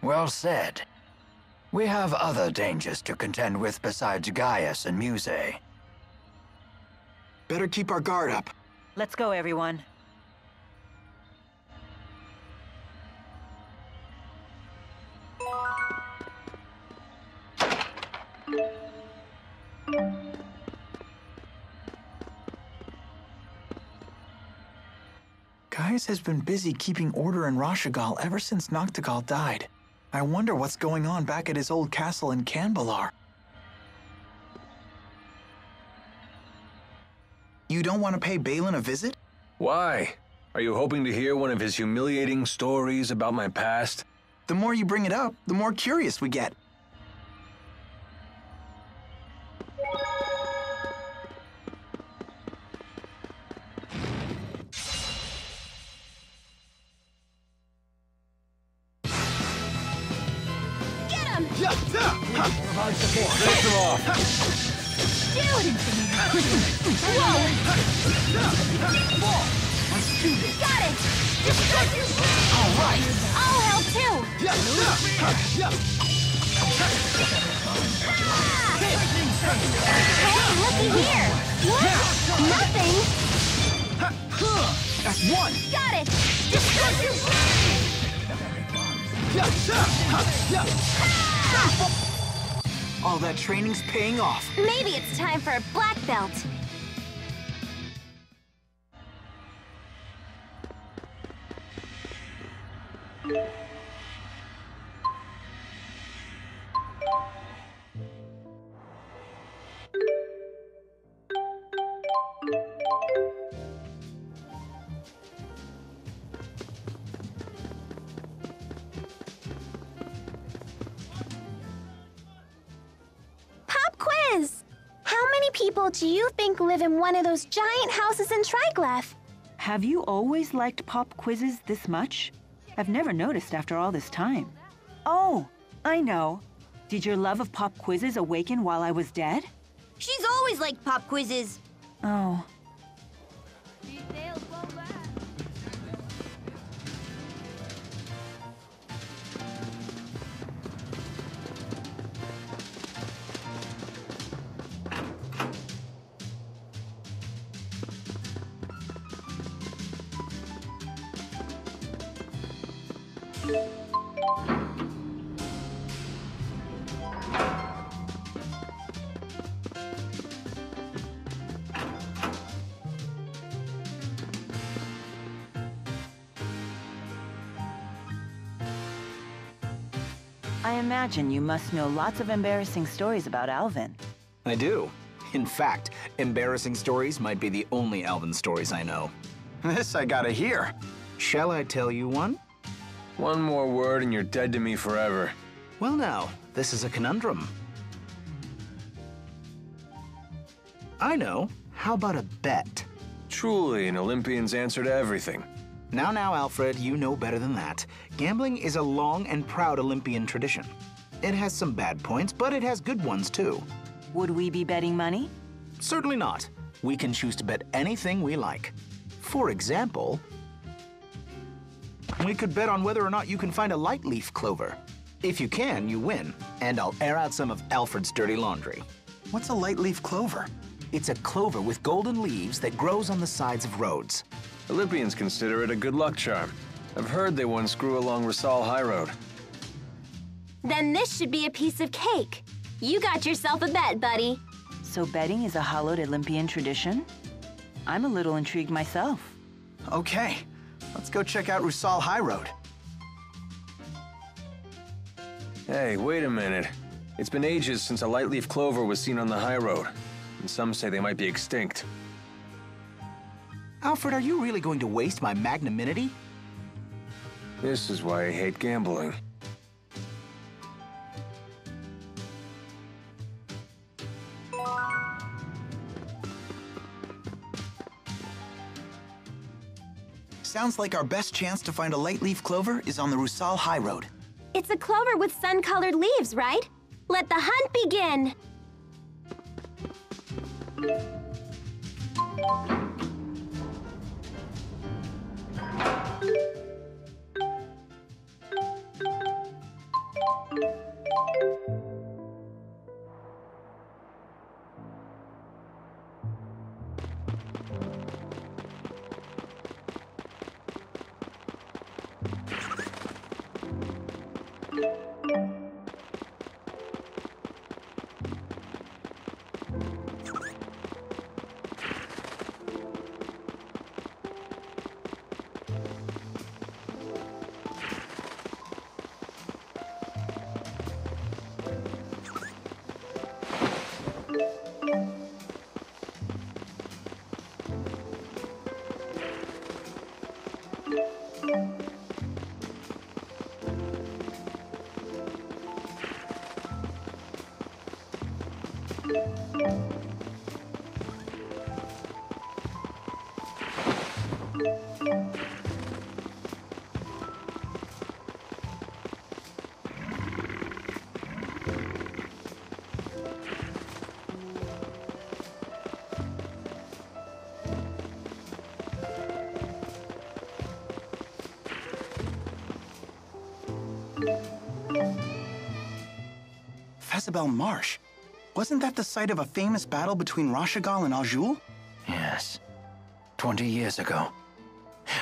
Well said. We have other dangers to contend with besides Gaius and Muse. Better keep our guard up. Let's go, everyone. Gaius has been busy keeping order in Rashagal ever since Noctigal died. I wonder what's going on back at his old castle in Canbalar. You don't want to pay Balin a visit? Why? Are you hoping to hear one of his humiliating stories about my past? The more you bring it up, the more curious we get. Provide support. Finish them off. Dude! Whoa! Let's do this. Got it! All right. I'll help too! Hey, looky here! What? Nothing! That's one. Got it! All that training's paying off. Maybe it's time for a black belt. People do you think live in one of those giant houses in Triglav? Have you always liked pop quizzes this much? I've never noticed after all this time. Oh, I know. Did your love of pop quizzes awaken while I was dead? She's always liked pop quizzes. Oh. I imagine you must know lots of embarrassing stories about Alvin. I do. In fact, embarrassing stories might be the only Alvin stories I know. This I gotta hear. Shall I tell you one? One more word and you're dead to me forever. Well now, this is a conundrum. I know. How about a bet? Truly an Olympian's answer to everything. Now, Alfred, you know better than that. Gambling is a long and proud Olympian tradition. It has some bad points, but it has good ones too. Would we be betting money? Certainly not. We can choose to bet anything we like. For example, we could bet on whether or not you can find a light leaf clover. If you can, you win, and I'll air out some of Alfred's dirty laundry. What's a light leaf clover? It's a clover with golden leaves that grows on the sides of roads. Olympians consider it a good luck charm. I've heard they once grew along Rasal High Road. Then this should be a piece of cake. You got yourself a bet, buddy. So betting is a hallowed Olympian tradition? I'm a little intrigued myself. Okay, let's go check out Rusal High Road. Hey, wait a minute. It's been ages since a light leaf clover was seen on the high road, and some say they might be extinct. Alfred, are you really going to waste my magnanimity? This is why I hate gambling. Sounds like our best chance to find a light leaf clover is on the Rusal High Road. It's a clover with sun-colored leaves, right? Let the hunt begin! Fezabel Marsh. Wasn't that the site of a famous battle between Rashagal and Aljul? Yes. 20 years ago.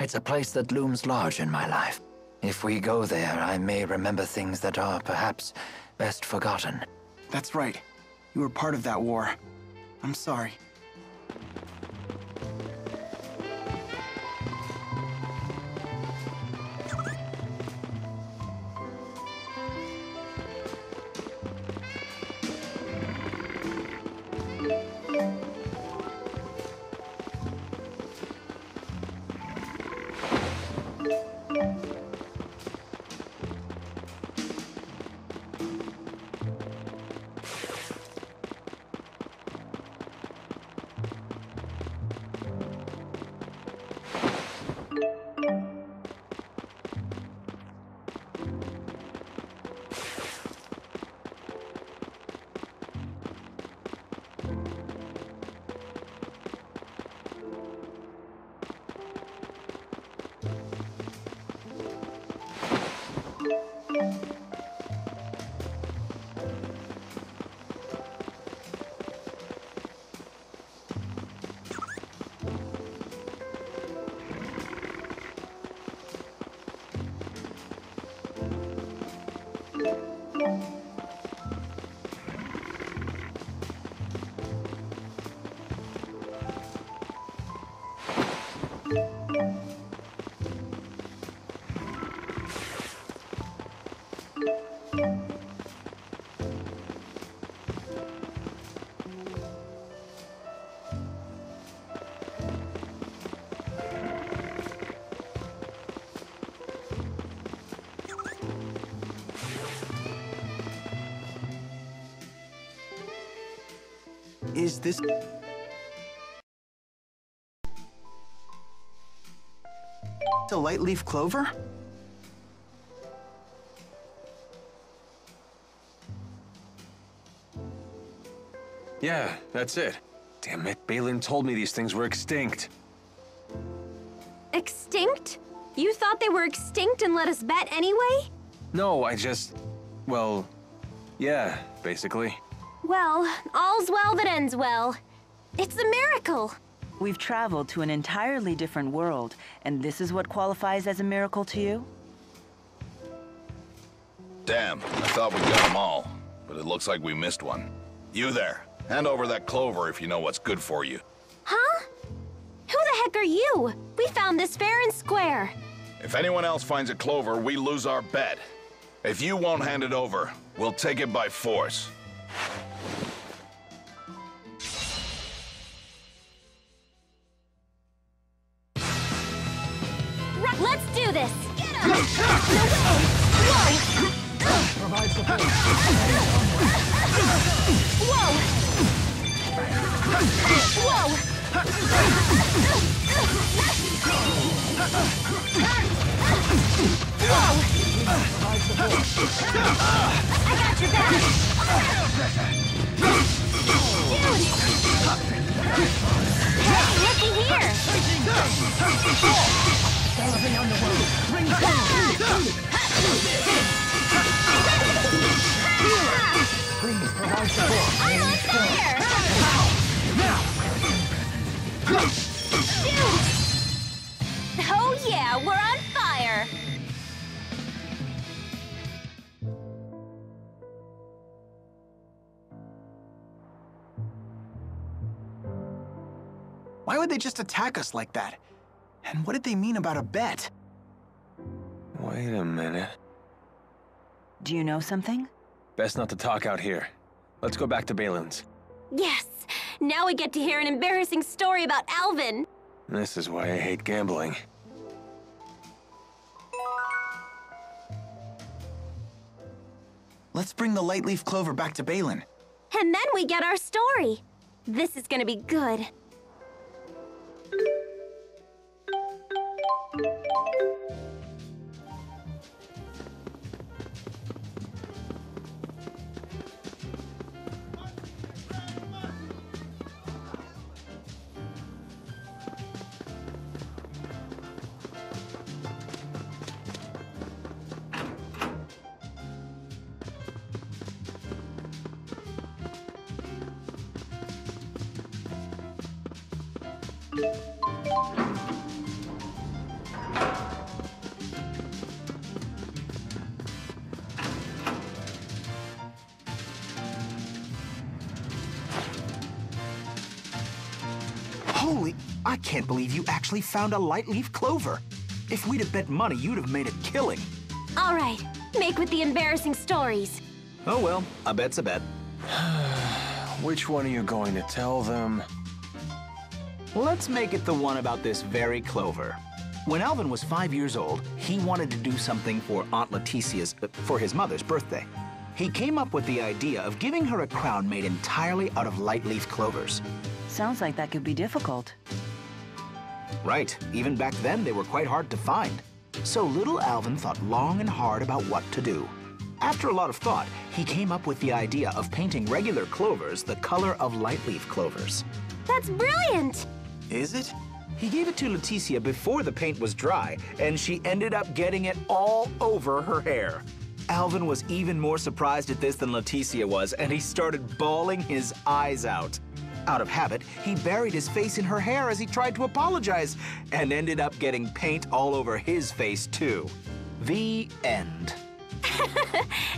It's a place that looms large in my life. If we go there, I may remember things that are perhaps best forgotten. That's right. You were part of that war. I'm sorry. Is this... a light-leaf clover? Yeah, that's it. Damn it, Balin told me these things were extinct. Extinct? You thought they were extinct and let us bet anyway? No, well, yeah, basically. Well, all's well that ends well. It's a miracle. We've traveled to an entirely different world, and this is what qualifies as a miracle to you? Damn, I thought we got them all, but it looks like we missed one. You there, hand over that clover if you know what's good for you. Huh? Who the heck are you? We found this fair and square. If anyone else finds a clover, we lose our bet. If you won't hand it over, we'll take it by force. Let's do this! Get him! No way! Whoa! Provide support. Whoa! Whoa! I got your back! Dude! Hey, looky here! Galloping underworld. Ring down. Please provide support. I'm on fire! Dude! Oh yeah, we're on fire! Why would they just attack us like that? And what did they mean about a bet? Wait a minute. Do you know something? Best not to talk out here. Let's go back to Balin's. Yes! Now we get to hear an embarrassing story about Alvin. This is why I hate gambling. Let's bring the light leaf clover back to Balin. And then we get our story. This is gonna be good. Holy, I can't believe you actually found a light leaf clover. If we'd have bet money, you'd have made a killing. All right, make with the embarrassing stories. Oh well, a bet's a bet. Which one are you going to tell them? Let's make it the one about this very clover. When Alvin was 5 years old, he wanted to do something for Aunt Leticia's, for his mother's birthday. He came up with the idea of giving her a crown made entirely out of light leaf clovers. Sounds like that could be difficult. Right, even back then they were quite hard to find. So little Alvin thought long and hard about what to do. After a lot of thought, he came up with the idea of painting regular clovers the color of light leaf clovers. That's brilliant! Is it? He gave it to Leticia before the paint was dry, and she ended up getting it all over her hair. Alvin was even more surprised at this than Leticia was, and he started bawling his eyes out. Out of habit, he buried his face in her hair as he tried to apologize, and ended up getting paint all over his face, too. The end.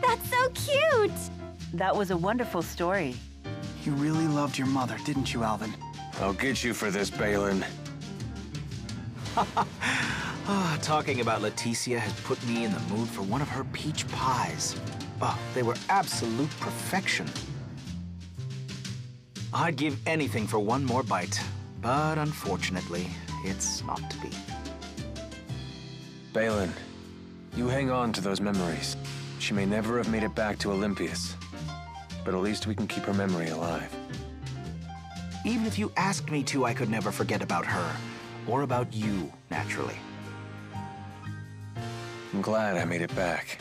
That's so cute! That was a wonderful story. You really loved your mother, didn't you, Alvin? I'll get you for this, Balin. Talking about Leticia has put me in the mood for one of her peach pies. Oh, they were absolute perfection. I'd give anything for one more bite, but unfortunately, it's not to be. Balin, you hang on to those memories. She may never have made it back to Olympias, but at least we can keep her memory alive. Even if you asked me to, I could never forget about her, or about you, naturally. I'm glad I made it back.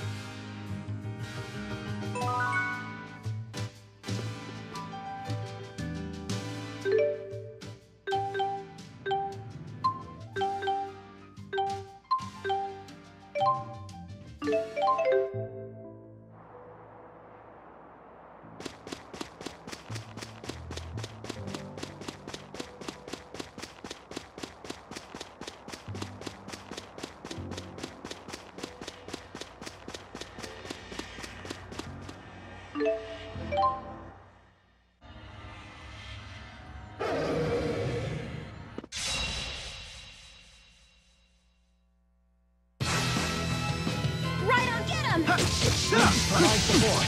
Right on, get him! Provide support.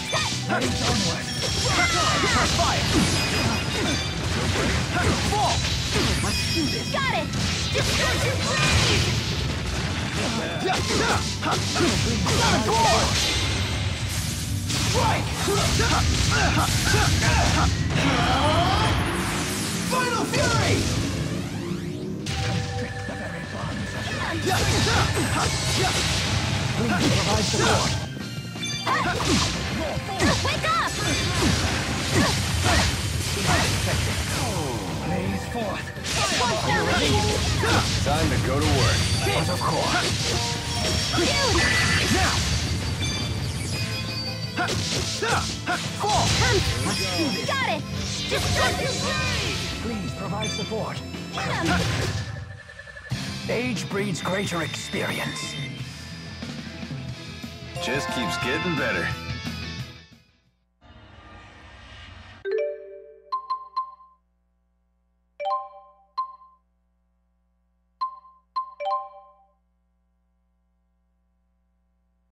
Heading onward. Fire! Fall! Let's do this. Got it! Destruction blade! Strike! Final Fury! Please provide support. Wake up! Blaze forth. Monster release! Time to go to work. But of course. Now! Fall! Let's do this. Got it! Destruction blade! Please provide support. Get him! Age breeds greater experience. Just keeps getting better.